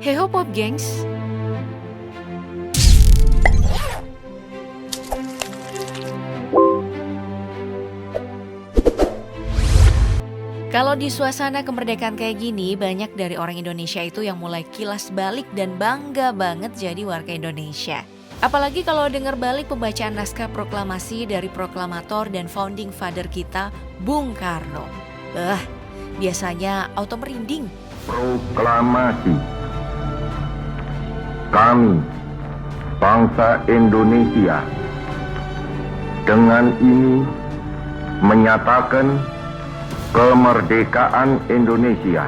Hey ho Pop gengs. Kalau di suasana kemerdekaan kayak gini, banyak dari orang Indonesia itu yang mulai kilas balik dan bangga banget jadi warga Indonesia. Apalagi kalau dengar balik pembacaan naskah proklamasi dari proklamator dan founding father kita, Bung Karno. Biasanya auto merinding. Proklamasi. Kami, bangsa Indonesia, dengan ini menyatakan kemerdekaan Indonesia.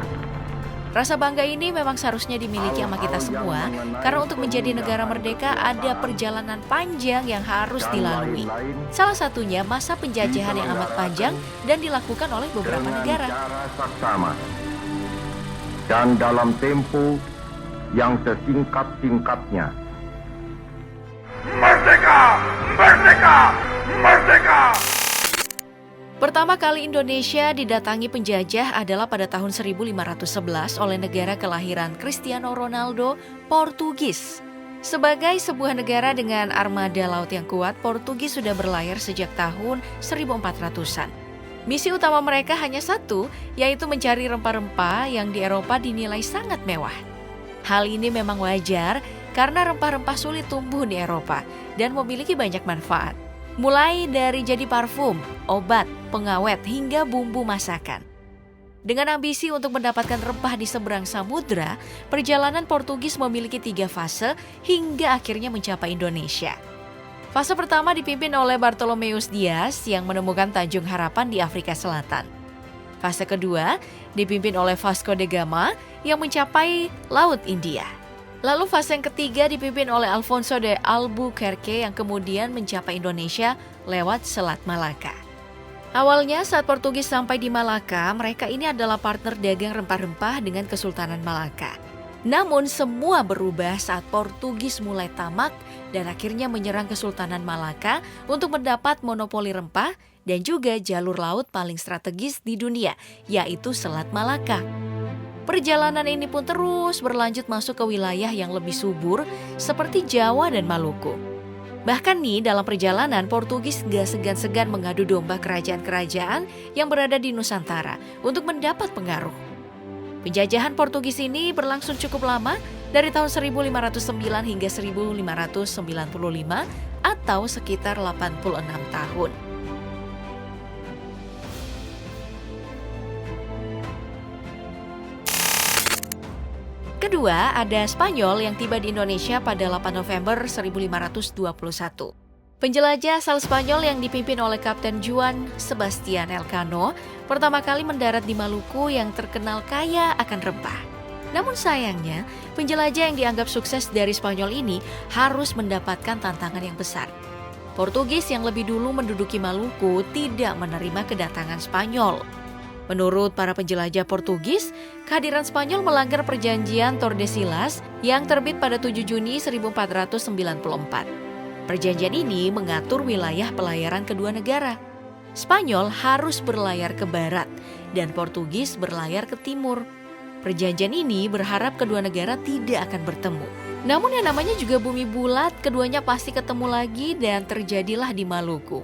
Rasa bangga ini memang seharusnya dimiliki sama kita semua, karena untuk menjadi negara merdeka ada perjalanan panjang yang harus dilalui. Salah satunya masa penjajahan yang amat panjang dan dilakukan oleh beberapa negara. Saksama dan dalam tempo yang sesingkat-singkatnya. Merdeka! Merdeka! Merdeka! Pertama kali Indonesia didatangi penjajah adalah pada tahun 1511 oleh negara kelahiran Cristiano Ronaldo, Portugis. Sebagai sebuah negara dengan armada laut yang kuat, Portugis sudah berlayar sejak tahun 1400-an. Misi utama mereka hanya satu, yaitu mencari rempah-rempah yang di Eropa dinilai sangat mewah. Hal ini memang wajar karena rempah-rempah sulit tumbuh di Eropa dan memiliki banyak manfaat. Mulai dari jadi parfum, obat, pengawet, hingga bumbu masakan. Dengan ambisi untuk mendapatkan rempah di seberang samudra, perjalanan Portugis memiliki 3 fase hingga akhirnya mencapai Indonesia. Fase pertama dipimpin oleh Bartolomeus Dias yang menemukan Tanjung Harapan di Afrika Selatan. Fase kedua dipimpin oleh Vasco da Gama yang mencapai Laut India. Lalu fase yang ketiga dipimpin oleh Alfonso de Albuquerque yang kemudian mencapai Indonesia lewat Selat Malaka. Awalnya saat Portugis sampai di Malaka, mereka ini adalah partner dagang rempah-rempah dengan Kesultanan Malaka. Namun semua berubah saat Portugis mulai tamak dan akhirnya menyerang Kesultanan Malaka untuk mendapat monopoli rempah dan juga jalur laut paling strategis di dunia, yaitu Selat Malaka. Perjalanan ini pun terus berlanjut masuk ke wilayah yang lebih subur seperti Jawa dan Maluku. Bahkan nih dalam perjalanan Portugis gak segan-segan mengadu domba kerajaan-kerajaan yang berada di Nusantara untuk mendapat pengaruh. Penjajahan Portugis ini berlangsung cukup lama dari tahun 1509 hingga 1595 atau sekitar 86 tahun. Kedua, ada Spanyol yang tiba di Indonesia pada 8 November 1521. Penjelajah asal Spanyol yang dipimpin oleh Kapten Juan Sebastian Elcano pertama kali mendarat di Maluku yang terkenal kaya akan rempah. Namun sayangnya, penjelajah yang dianggap sukses dari Spanyol ini harus mendapatkan tantangan yang besar. Portugis yang lebih dulu menduduki Maluku tidak menerima kedatangan Spanyol. Menurut para penjelajah Portugis, kehadiran Spanyol melanggar perjanjian Tordesillas yang terbit pada 7 Juni 1494. Perjanjian ini mengatur wilayah pelayaran kedua negara. Spanyol harus berlayar ke barat dan Portugis berlayar ke timur. Perjanjian ini berharap kedua negara tidak akan bertemu. Namun yang namanya juga bumi bulat, keduanya pasti ketemu lagi dan terjadilah di Maluku.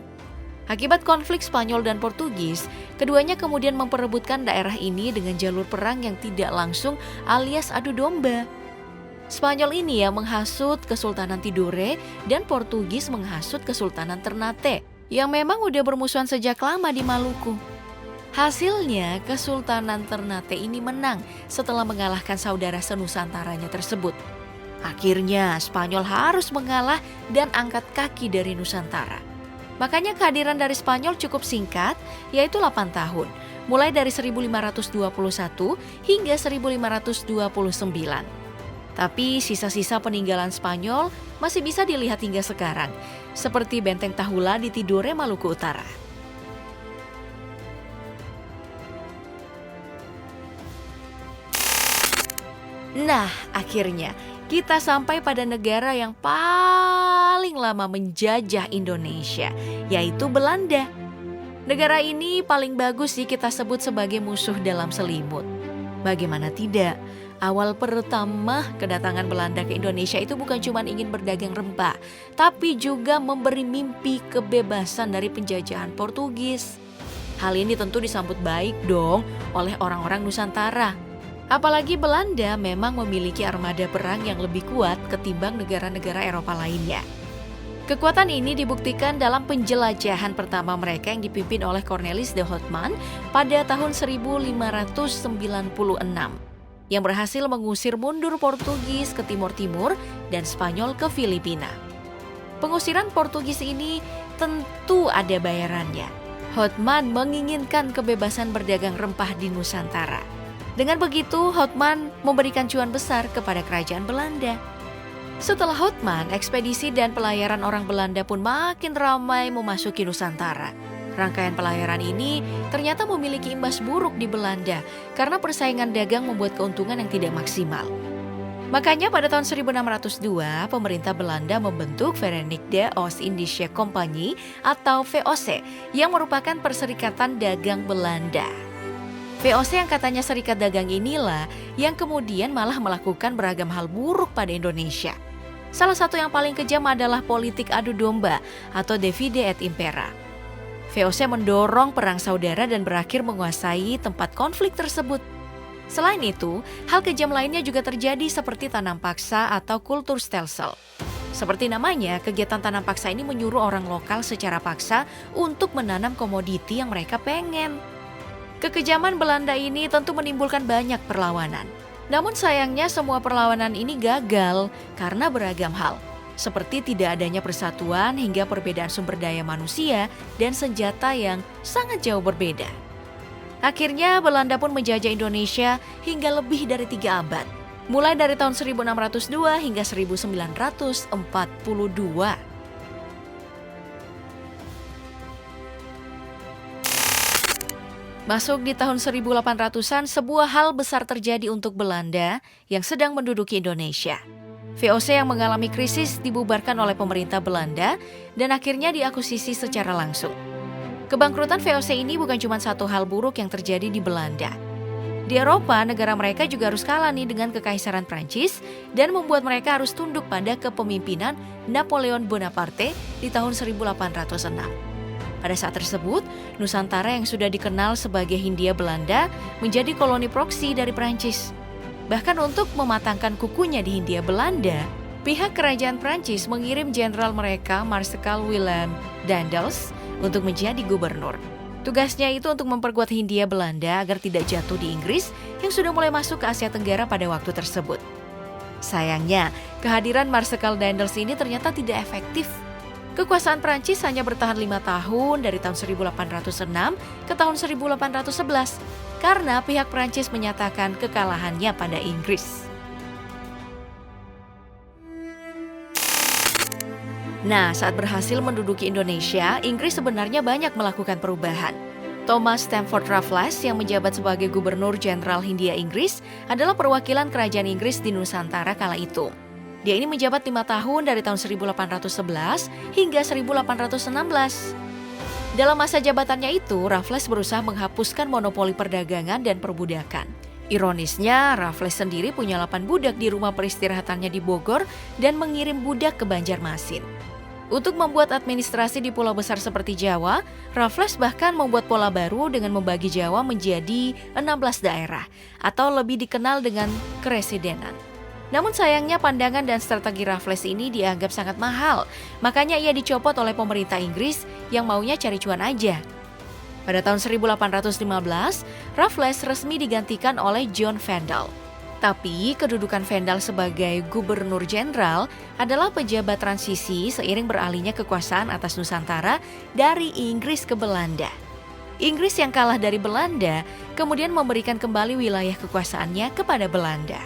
Akibat konflik Spanyol dan Portugis, keduanya kemudian memperebutkan daerah ini dengan jalur perang yang tidak langsung alias adu domba. Spanyol ini yang menghasut Kesultanan Tidore dan Portugis menghasut Kesultanan Ternate yang memang udah bermusuhan sejak lama di Maluku. Hasilnya Kesultanan Ternate ini menang setelah mengalahkan saudara senusantaranya tersebut. Akhirnya Spanyol harus mengalah dan angkat kaki dari Nusantara. Makanya kehadiran dari Spanyol cukup singkat, yaitu 8 tahun, mulai dari 1521 hingga 1529. Tapi sisa-sisa peninggalan Spanyol masih bisa dilihat hingga sekarang, seperti Benteng Tahula di Tidore, Maluku Utara. Nah, akhirnya kita sampai pada negara yang paling lama menjajah Indonesia, yaitu Belanda. Negara ini paling bagus sih kita sebut sebagai musuh dalam selimut. Bagaimana tidak? Awal pertama kedatangan Belanda ke Indonesia itu bukan cuma ingin berdagang rempah, tapi juga memberi mimpi kebebasan dari penjajahan Portugis. Hal ini tentu disambut baik dong oleh orang-orang Nusantara. Apalagi Belanda memang memiliki armada perang yang lebih kuat ketimbang negara-negara Eropa lainnya. Kekuatan ini dibuktikan dalam penjelajahan pertama mereka yang dipimpin oleh Cornelis de Houtman pada tahun 1596. Yang berhasil mengusir mundur Portugis ke timur-timur dan Spanyol ke Filipina. Pengusiran Portugis ini tentu ada bayarannya. Houtman menginginkan kebebasan berdagang rempah di Nusantara. Dengan begitu, Houtman memberikan cuan besar kepada kerajaan Belanda. Setelah Houtman, ekspedisi dan pelayaran orang Belanda pun makin ramai memasuki Nusantara. Rangkaian pelayaran ini ternyata memiliki imbas buruk di Belanda karena persaingan dagang membuat keuntungan yang tidak maksimal. Makanya pada tahun 1602, pemerintah Belanda membentuk Verenigde Oost-Indische Compagnie atau VOC yang merupakan perserikatan dagang Belanda. VOC yang katanya serikat dagang inilah yang kemudian malah melakukan beragam hal buruk pada Indonesia. Salah satu yang paling kejam adalah politik adu domba atau divide et impera. VOC mendorong perang saudara dan berakhir menguasai tempat konflik tersebut. Selain itu, hal kejam lainnya juga terjadi seperti tanam paksa atau kultur stelsel. Seperti namanya, kegiatan tanam paksa ini menyuruh orang lokal secara paksa untuk menanam komoditi yang mereka pengen. Kekejaman Belanda ini tentu menimbulkan banyak perlawanan. Namun sayangnya semua perlawanan ini gagal karena beragam hal. Seperti tidak adanya persatuan hingga perbedaan sumber daya manusia dan senjata yang sangat jauh berbeda. Akhirnya Belanda pun menjajah Indonesia hingga lebih dari 3 abad, mulai dari tahun 1602 hingga 1942. Masuk di tahun 1800-an, sebuah hal besar terjadi untuk Belanda yang sedang menduduki Indonesia. VOC yang mengalami krisis dibubarkan oleh pemerintah Belanda dan akhirnya diakuisisi secara langsung. Kebangkrutan VOC ini bukan cuma satu hal buruk yang terjadi di Belanda. Di Eropa, negara mereka juga harus kalah nih dengan Kekaisaran Prancis dan membuat mereka harus tunduk pada kepemimpinan Napoleon Bonaparte di tahun 1806. Pada saat tersebut, Nusantara yang sudah dikenal sebagai Hindia Belanda menjadi koloni proksi dari Prancis. Bahkan untuk mematangkan kukunya di Hindia Belanda, pihak kerajaan Prancis mengirim jenderal mereka Marskal Willem Daendels untuk menjadi gubernur. Tugasnya itu untuk memperkuat Hindia Belanda agar tidak jatuh di Inggris yang sudah mulai masuk ke Asia Tenggara pada waktu tersebut. Sayangnya, kehadiran Marskal Daendels ini ternyata tidak efektif. Kekuasaan Prancis hanya bertahan 5 tahun dari tahun 1806 ke tahun 1811 karena pihak Prancis menyatakan kekalahannya pada Inggris. Nah, saat berhasil menduduki Indonesia, Inggris sebenarnya banyak melakukan perubahan. Thomas Stamford Raffles yang menjabat sebagai Gubernur Jenderal Hindia Inggris adalah perwakilan kerajaan Inggris di Nusantara kala itu. Dia ini menjabat 5 tahun dari tahun 1811 hingga 1816. Dalam masa jabatannya itu, Raffles berusaha menghapuskan monopoli perdagangan dan perbudakan. Ironisnya, Raffles sendiri punya 8 budak di rumah peristirahatannya di Bogor dan mengirim budak ke Banjarmasin. Untuk membuat administrasi di pulau besar seperti Jawa, Raffles bahkan membuat pola baru dengan membagi Jawa menjadi 16 daerah atau lebih dikenal dengan keresidenan. Namun sayangnya pandangan dan strategi Raffles ini dianggap sangat mahal, makanya ia dicopot oleh pemerintah Inggris yang maunya cari cuan aja. Pada tahun 1815, Raffles resmi digantikan oleh John Vandal. Tapi kedudukan Vandal sebagai gubernur jenderal adalah pejabat transisi seiring beralihnya kekuasaan atas Nusantara dari Inggris ke Belanda. Inggris yang kalah dari Belanda kemudian memberikan kembali wilayah kekuasaannya kepada Belanda.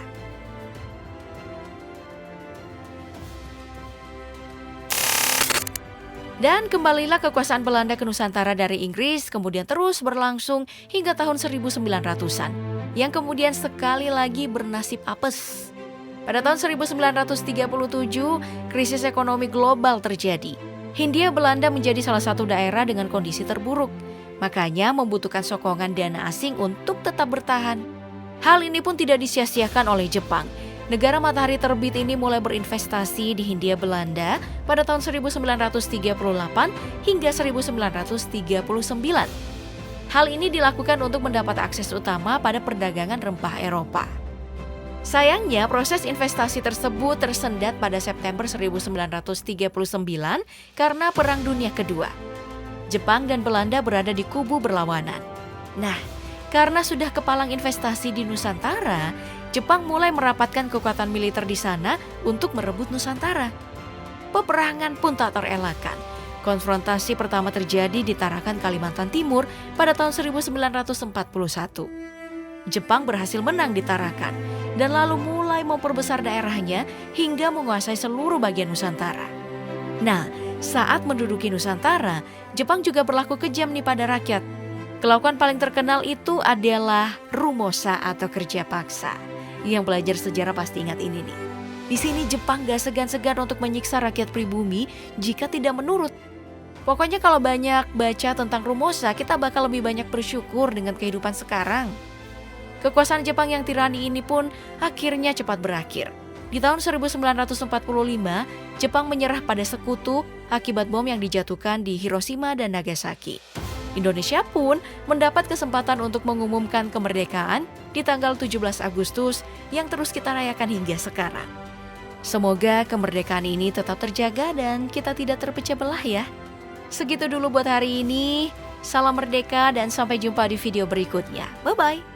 Dan kembalilah kekuasaan Belanda ke Nusantara dari Inggris kemudian terus berlangsung hingga tahun 1900-an, yang kemudian sekali lagi bernasib apes. Pada tahun 1937, krisis ekonomi global terjadi. Hindia Belanda menjadi salah satu daerah dengan kondisi terburuk, makanya membutuhkan sokongan dana asing untuk tetap bertahan. Hal ini pun tidak disia-siakan oleh Jepang. Negara matahari terbit ini mulai berinvestasi di Hindia Belanda pada tahun 1938 hingga 1939. Hal ini dilakukan untuk mendapat akses utama pada perdagangan rempah Eropa. Sayangnya, proses investasi tersebut tersendat pada September 1939 karena Perang Dunia Kedua. Jepang dan Belanda berada di kubu berlawanan. Nah, karena sudah kepalang investasi di Nusantara, Jepang mulai merapatkan kekuatan militer di sana untuk merebut Nusantara. Peperangan pun tak terelakkan. Konfrontasi pertama terjadi di Tarakan, Kalimantan Timur pada tahun 1941. Jepang berhasil menang di Tarakan dan lalu mulai memperbesar daerahnya hingga menguasai seluruh bagian Nusantara. Nah, saat menduduki Nusantara, Jepang juga berlaku kejam nih pada rakyat. Kelakuan paling terkenal itu adalah rumosa atau kerja paksa. Yang belajar sejarah pasti ingat ini nih. Di sini Jepang gak segan-segan untuk menyiksa rakyat pribumi jika tidak menurut. Pokoknya kalau banyak baca tentang rumosa, kita bakal lebih banyak bersyukur dengan kehidupan sekarang. Kekuasaan Jepang yang tirani ini pun akhirnya cepat berakhir. Di tahun 1945, Jepang menyerah pada sekutu akibat bom yang dijatuhkan di Hiroshima dan Nagasaki. Indonesia pun mendapat kesempatan untuk mengumumkan kemerdekaan di tanggal 17 Agustus yang terus kita rayakan hingga sekarang. Semoga kemerdekaan ini tetap terjaga dan kita tidak terpecah belah ya. Segitu dulu buat hari ini. Salam merdeka dan sampai jumpa di video berikutnya. Bye-bye.